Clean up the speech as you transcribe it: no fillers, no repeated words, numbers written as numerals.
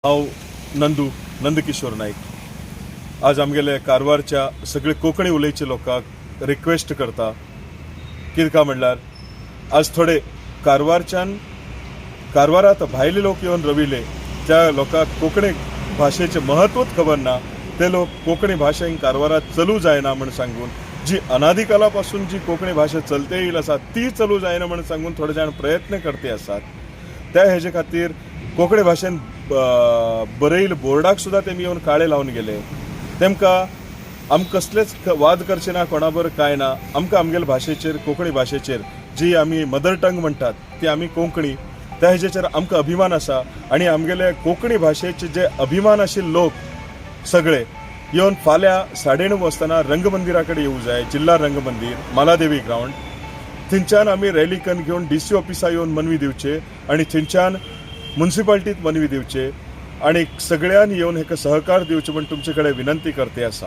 हांव नंदकिशोर नाईक आज आमगेले कारवारच्या सगळे कोंकणी उलयचे लोकांक रिक्वेस्ट करता कितें काय म्हणल्यार आज थोडे कारवारांत भायले लोक येवन रविले त्या लोकांक कोंकणी भाशेचे महत्वच खबर ना ते लोक कोंकणी भाशा हिंग कारवारात चलू जायना म्हणून सांगून जी अनादिकाला पासून जी कोंकणी भाशा चलते येयली आसा ती चलू जायना म्हणून सांगून थोडे जाण प्रयत्न करते आसात त्या हेजे खातीर कोंकणी भाशेन बरयले बोर्डाक सुद्दां तेमी येवन काळे लावन गेले तेमकां आमकां कसलेच वाद करचे ना कोणा बरोबर काय ना आमकां आमगेले भाशेचेर कोंकणी भाशेचेर जी आमी मदर टंग म्हणटात ती आमी कोंकणी त्या हेजेचेर आमकां अभिमान आसा आनी आमगेले कोंकणी भाशेचे जे अभिमान आशिल्ले लोक सगळे येवन फाल्यां 9:30 आसतना रंगमंदिरा कडेन येवं जाय जिल्हा रंगमंदीर मालादेवी ग्राउंड थंयच्यान आमी रॅली करून घेवन DC ऑफिसा येवन मनवी दिवचे आनी थंयच्यान म्युनिसिपालिटीत मनवी दिवचे आणि सगळ्यांनी येवन हेका सहकार दिवचे म्हण तुमचे कडेन विनंती करते आसा।